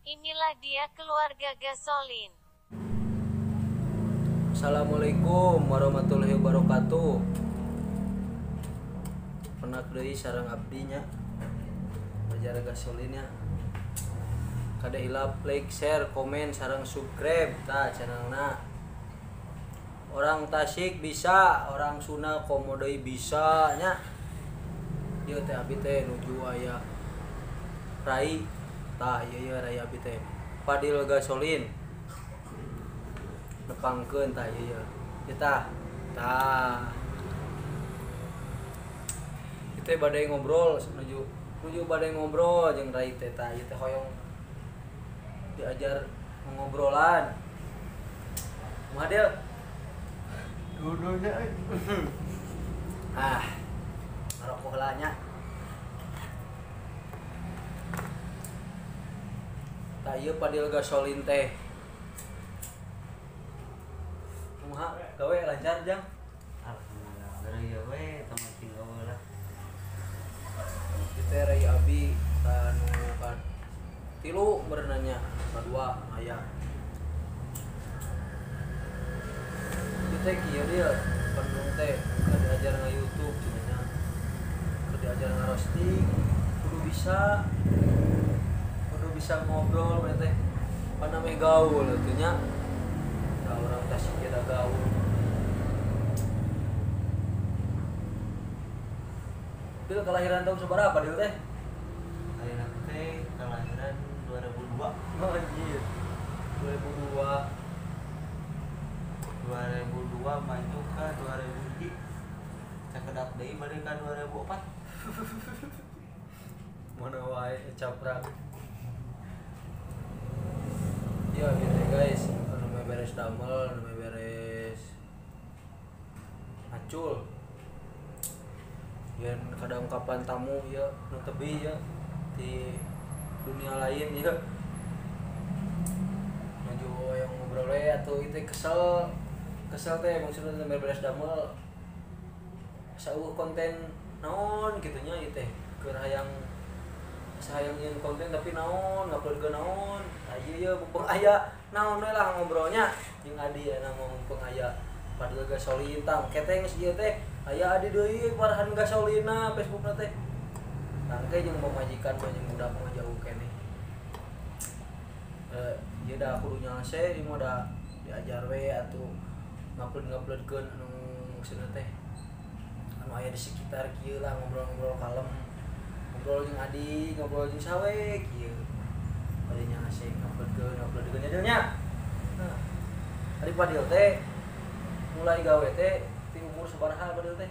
Inilah dia keluarga gasolin. Assalamualaikum warahmatullahi wabarakatuh. Penak deui sareng abdinya Bajara Gasolinnya. Kada hilap like, share, komen, sareng subscribe ta channelna. Orang Tasik bisa, orang Sunda komodoi bisa nya. Ieu teh abi teh nuju aya Rai. Tah ieu Rai abi teh. Fadil Gasolin. Nepangkeun tah ieu. Ieu tah. Tah. Kita badai ngobrol nuju badai ngobrol jeung Rai teh tah ieu teh hoyong diajar ngobrolan. Kumaha Del? Dudunya Ah, ngarokok heula nya. Tah ieu Fadil Gasolin teh. Kumaha gawe lancar jang? alhamdulillah dari ya we teman tinggal lah Kita Rai abi anu kan tilu berenanya kedua aya. Kita kieu dia Bandung teh keur diajar nga YouTube cenanya. Keur diajar nga roasting, kudu bisa ngobrol we teh. Paname gaul atuh nya. Da urang Tasik kira gaul. Dil kelahiran tahun sabaraha Dil teh? hari nanti kelahiran 2002 Oh anjir. 2002. 2002 maju ke 2000 cakedap deui balik ke 2004 Mana wae caprak. Ya gitu guys, anu mah beres damel, anu mah beres acul. Yen kadang kapan tamu ya nu tebih ya di dunia lain ya. Maju yang ngobrol we atuh itu kesel teh maksudnya teh beres damel. Saueuh konten naon kitu nya ieu teh keur hayang sayang nyin konten tapi naon ngupload ke naon ieu mumpung aya naon we lah ngobrolnya jeung Adi ya mumpung aya Fadil Gasolin tang keteng geus ieu teh aya Adi deui parahan gasolina Facebookna teh tangke jeung pamajikan mah jeung budak mah jauh keneh ieu da kudu nyase ieu mah da diajar we atuh nguploadkeun anu maksudna teh anu aya di sekitar kieu lah ngobrol-ngobrol kalem. Ngobrol jeung Adi, ngobrol jeung sawe kieu. Bari nya asik nguploadkeun nya. Nah, ari Fadil teh mulai gawe teh ti umur sabaraha Fadil teh?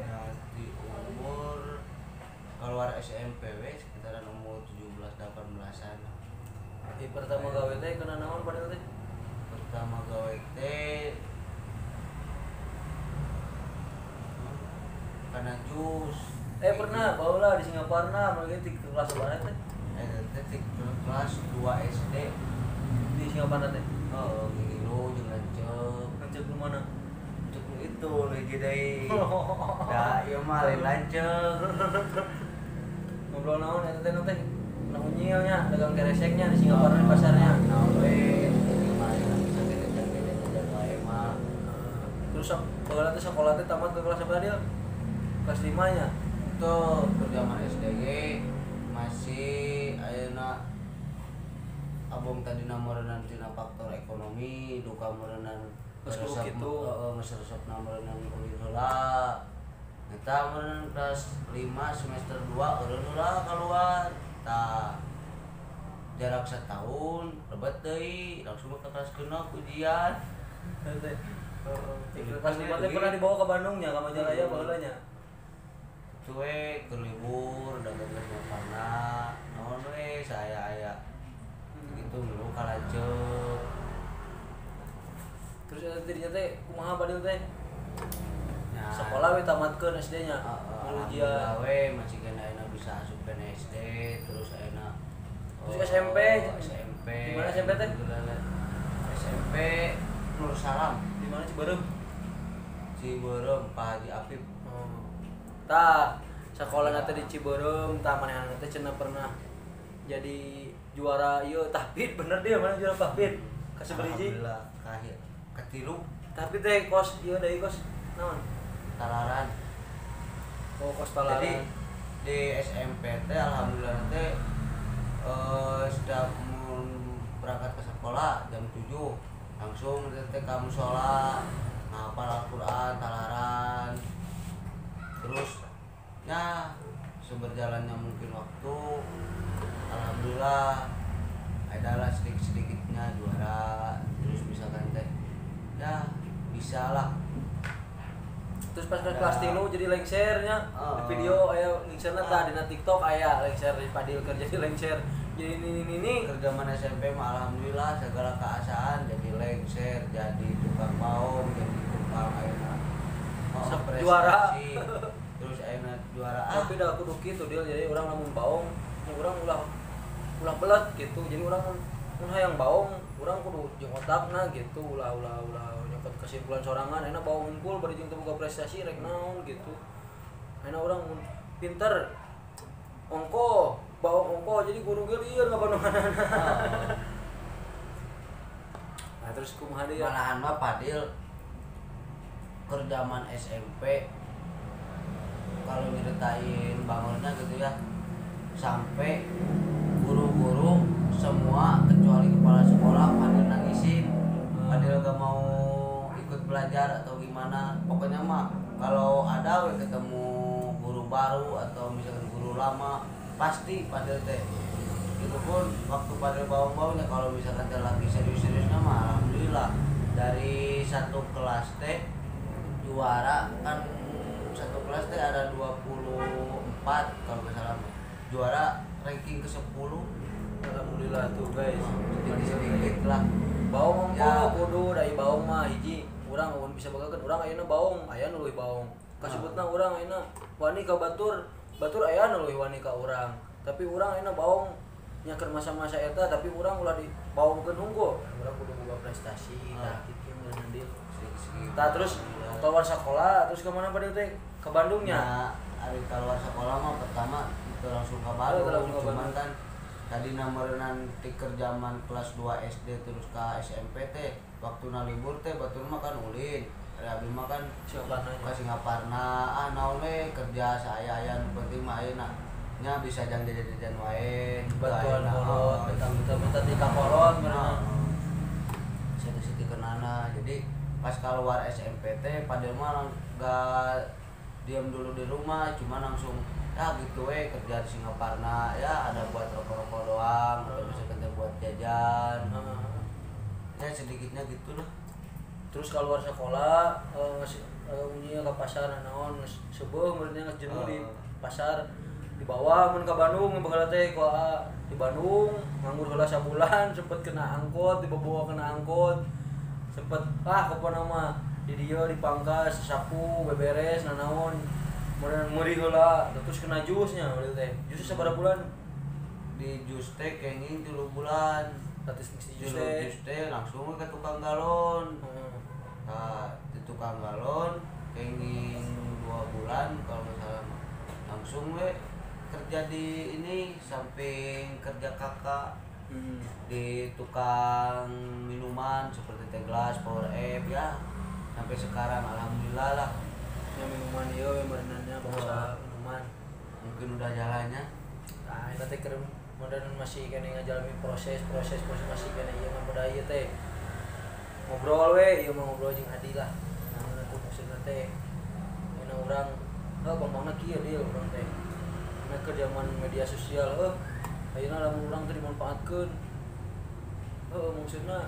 ya di umur keluar SMP we sekitaran umur 17-18an Pertama gawe teh kena naon Fadil teh? pertama gawe teh karena jus Pernah baheula di Singaparna mulai ti kelas sabaraha teh? teh kelas 2 SD Di Singaparna teh. oh gigilu jeung lanceuk Lanceuk nu mana? cuk itu lagi deui da ieu mah lain lanceuk Ngobrol naon eta teh nu teh? Naon nyieu nya, dagang kereseknya di Singaparna di pasarnya. naon we mah bisa jajan wae mah Terus baheula teh sekolah teh tamat ke kelas sabaraha dia? Kelas 5 nya. tuh zaman SDG masih ayeuna abong tadi namorenan tina faktor ekonomi duka morenan Geus kudu kitu. resep namorenan ulin heula eta morenan kelas 5 semester 2 eureun heula keluar tah jarak setahun rebet deui langsung ke kelas 6 ujian Kelas 5 teh pernah dibawa ke Bandung nya, ka Majalaya baheula nya. cuek ke libur dagang karena naon we saya aya gitu dulu kalanceu Terus eta dirinya teh kumaha Fadil teh? nah Sekolah we tamatkeun SD nya. Ujian. alhamdulillah we masih kena ayeuna bisa asup ke SD terus ayeuna Terus SMP? SMP Di mana SMP teh? SMP Nur Salam Di mana Ciberem? Ciberem Pak Haji Apip Tah, sekolah nanti di Ciberem, tah manehna teh cenah pernah jadi juara ieu tahfidz bener dia mana juara tahfidz kasih beriji alhamdulillah kahir ketilu tapi teh kos ieu deui kos naon talaran. oh kos talaran Jadi di SMP teh alhamdulillah teh setiap berangkat ke sekolah jam 7 langsung teh kamu sholat ngapal Al-Quran talaran terus ya seberjalannya mungkin waktu alhamdulillah adalah sedikit-sedikitnya juara terus misalkan teh ya bisa lah. terus pas kelas 3 jadi lengser nya di video aya lengserna tah dina TikTok aya lengser di Padil kerja di lengser jadi ini kerja mana SMP mah alhamdulillah segala keasaan jadi lengser jadi tukang baum jadi tukang ayeuna juara terus ayeuna juara tapi dah kudu kitu dia jadi orang lamun baung urang ulah belat gitu jadi orang mun hayang baung urang kudu jeung otakna gitu ulah nyokot kesimpulan sorangan enak baung unggul bari jeung teu boga prestasi rek naon gitu enak urang mun pinter ongko baung ongko jadi guru ge lieur ngabandunganana nah terus kumaha deui malahan mah Padil kerjaman SMP kalau nyeritain bangunnya gitu ya sampai guru-guru semua kecuali kepala sekolah Padil nangisin Padil gak mau ikut belajar atau gimana pokoknya mah kalau ada we ketemu guru baru atau misalkan guru lama pasti Padil teh itu pun waktu Padil bawang-bawangnya kalau misalkan teh lagi serius-seriusnya mah alhamdulillah dari satu kelas teh juara kan satu kelas teh ada 24 kalau nggak salah juara ranking ke-10 alhamdulillah tuh guys sedikit lah baung ya. kudu dari baung mah hiji urang mun bisa bagakeun urang ayeuna baung aya nu leuwih baung kasebutna urang ayeuna wani ka batur aya nu leuwih wani ka urang tapi urang ayeuna baung nya keur masa-masa eta tapi urang ulah di baungkeun unggul urang kudu boga prestasi tah kitu ngeun deul tah terus keluar sekolah terus ke mana pada teh ke Bandungnya nah ari keluar sekolah mah pertama itu langsung ke Bandung cuman kan tadi nameureun ti kerjaman kelas 2 SD terus ke SMP teh waktuna libur teh batur mah kan ulin ari abi mah kan ka Singaparna naon we kerja saaya-aya nu penting mah ayeuna nya bisa jang jajan wae bantuan kolot minta ti ka kolot bener siti kenana jadi pas keluar SMP teh Padil mah gak diam dulu di rumah cuma langsung ya gitu kerja di Singaparna ya ada buat rokok-rokok doang atau misalkan buat jajan ya sedikitnya gitu lah terus keluar sekolah unyinya ke pasar naon sebuah muridnya jenuh di pasar dibawa mun ka Bandung bakal teh di Bandung nganggur heula sabulan sempet kena angkot dibawa kena angkot sempet kapan nama di dia dipangkas sapu beberes nanaon kemudian muri heula terus kena jusnya urang teh jus sabaraha bulan di jus teh kenging 3 bulan gratis jus teh langsung ke tukang galon nah di tukang galon kenging 2 bulan kalau nggak salah langsung we kerja di ini samping kerja kakak di tukang minuman seperti teh gelas, Power F ya sampai sekarang alhamdulillah lah ya minuman ieu berenannya bangsa minuman mungkin udah jalannya nah eta teh keur modern masih kene ngajalmi proses masih kene ieu mah budaya teh ngobrol we ieu mah ngobrol jeung Adi lah nah itu maksudna teh dina urang gampangna kieu deul urang teh nah ke zaman media sosial ayeuna lamun urang teh dimanfaatkeun maksudna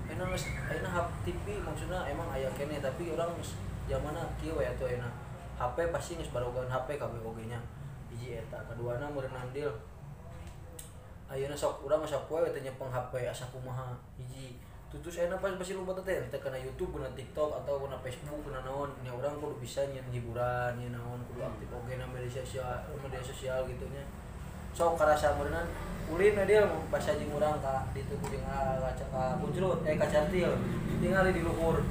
ayeuna hap TV maksudna emang aya kene tapi urang zamanna kieu we atuh ayeuna HP pasti geus barogan HP kabeh oge nya hiji eta kaduana meureun andil ayeuna sok urang sok we teh nyepeng HP asa kumaha hiji tutus ayeuna pasti loba teh teh kana YouTube kana TikTok atau kana Facebook kana naon nya urang kudu bisa nyeun hiburan nya naon kudu aktif oge na media sosial gitu nya sok karasa meureun ulin dia pas jeung urang ka ditu jeung ka Puncrut ka Cartil tinggal di luhur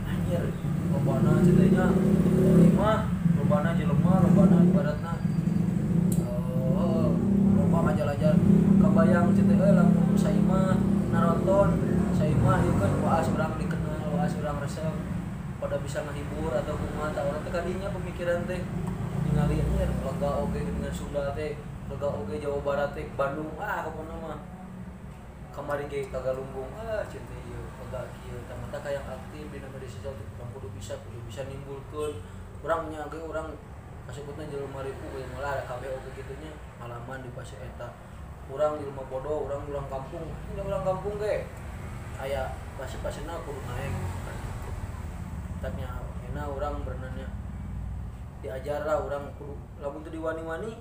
anjir lombana ceutanya imah lombana jelema lombana ibaratna lomba ngajar-ajar ka kabayang cerita lamun saimah naronton saimah ieu kan waas urang dikenal waas urang resep pada bisa ngehibur atau kumaha tah urang teh kadinya pemikiran teh ningali nya lega oge dengan Sunda teh lega oge Jawa Barat teh Bandung pokona mah kamari ge kagalunggung cerita ieu lega kieu tah mata kayang aktif dina media sosial teh urang kudu bisa nimbulkeun urang nya ge urang kasebutna jelema ripu ge malah ada kabeh oge kitunya halaman di pasir eta urang di rumah bodoh urang kampung ge aya pasir-pasirna kudu naik tapi nya urang berenangnya diajar lah urang kudu lamun teu diwani-wani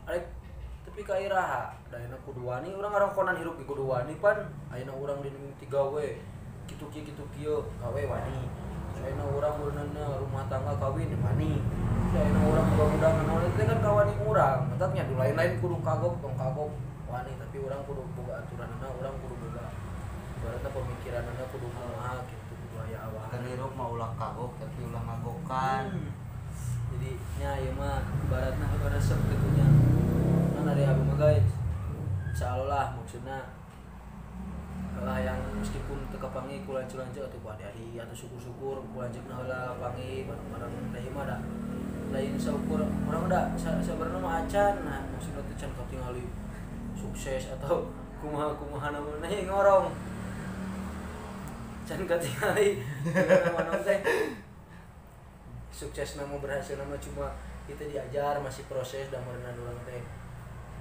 arek tapi ka iraha da ayeuna kudu wani urang ngarongkonan hirup di kudu wani pan ayeuna urang di mimiti gawe kitu kieu gawe wani ayeuna urang berenangnya rumah tangga kawin wani ayeuna urang mudah-mudahan naon teh kan kawani urang tetapnya di lain-lain kudu kagok wani tapi urang kudu boga aturanna urang kudu boga ibaratna pemikiranna kudu kumaha kitu kudu aya awak kan hirup mah ulah kagok tapi ulah ngagokan jadi nya ieu mah ibaratna resep gitunya kan ari abi mah guys insyaallah maksudna lah yang meskipun teu kapangi ku lanceuk-lanceuk atuh ku adik-adik atau syukur-syukur ku lanceukna heula pangi bareng teh mah da lain saukur urang da sabarna mah acan nah maksudna teh can katingali sukses atau kumaha namun ngorong can katingali mana teh sukses nama berhasil nama cuma kita diajar masih proses dan merenang urang teh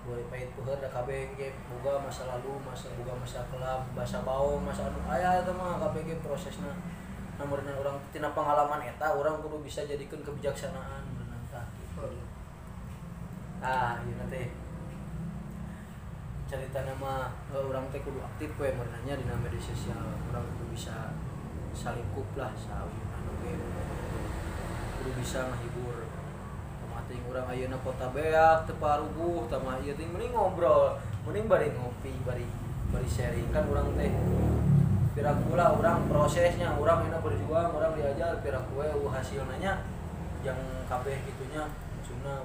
boleh pahit peuheur da kabeh ge boga masa lalu boga masa kelam basa baong masa anu aya eta mah kabeh ge prosesna namun urang tina pengalaman eta urang kudu bisa jadikeun kebijaksanaan berenang tah kitu ieu teh cerita nama urang teh kudu aktif we merenangnya dina media sosial urang kudu bisa salingkup lah sawi anu ge kudu bisa ngahibur ting urang ayeuna kota beak teu paruguh tah mah ieu ting mending ngobrol mending bari ngopi bari sharing kan urang teh piraku lah urang prosesnya urang ayeuna berjuang urang diajar piraku we hasilna nya yang kabeh kitunya maksudna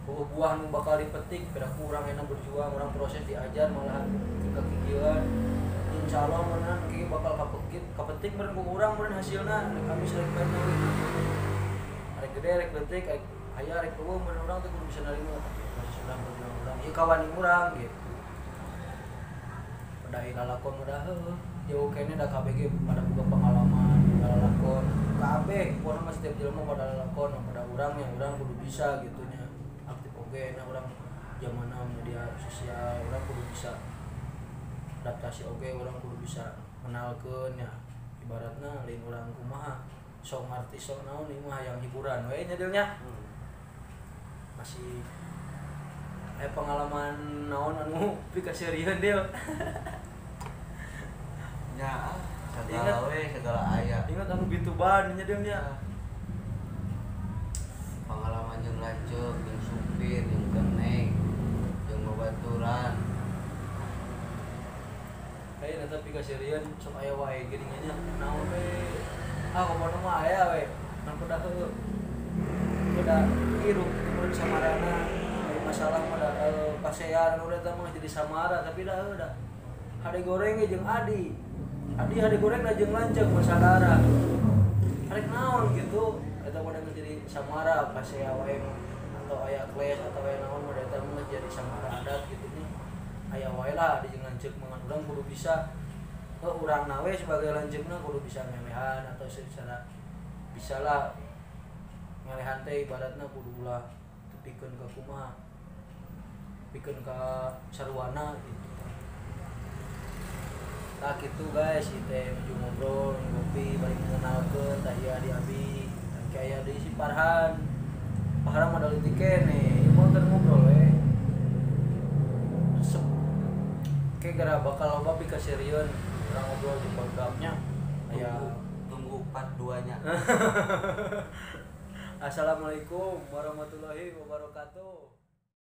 buah nu bakal dipetik piraku urang ayeuna berjuang urang proses diajar malahan kegigieuan insyaallah meunang kieu bakal kapetik meureun ku urang meureun hasilna kami sering bae arek gede arek leutik aya arek eueuh mun urang teh kudu bisa narima masih urang berjuang urang ieu kawan urang gitu pada lalakon udah jauh kene da kabeh ge pada boga pengalaman lalakon kabeh pokona mah setiap jelema pada lalakon pada urang yang urang kudu bisa gitu nya aktif oge na urang zamanna media sosial urang kudu bisa adaptasi oge urang kudu bisa kenalkeun nya ibaratna lain urang kumaha sok artis sok naon ieu mah hayang hiburan we nya deulnya masih pengalaman naon anu pikaseureun deul nya segala aya ingat anu bituban nya deulnya pengalaman jeung lanceuk jeung supir jeung kenek jeung babaturan kayak eta pikaseureun sok aya wae geuningannya naon we komodo mah aya we nang kuda heueuh kuda hirup mun samarana masalah mah da pasean udah teh mah jadi samara tapi da hade goreng jeung adi hade goreng jeung lanceuk masadara arek naon gitu eta mah jadi samara pasea wae atau aya kelas atau aya naon mah eta mah jadi samara adat gitu nya aya wae lah di jeung lanceuk mangan urang kudu bisa urang nawe sebagai lanceukna kudu bisa ngelehan atau secara bisalah ngelehan teh ibaratna kudu ulah tepikeun ka kumaha pikeun ka sarwana gitu. Tah kitu guys, teh menuju ngobrol, ngopi, bari mengenalkeun tah ieu adi abi, kayak di si Farhan. Farhan mah leutik keneh, ieu mah keur ngobrol we. Resep. Kayak gara bakal loba pikaseureun urang ngobrol di programnya. Aya tunggu part 2-nya. Assalamualaikum warahmatullahi wabarakatuh.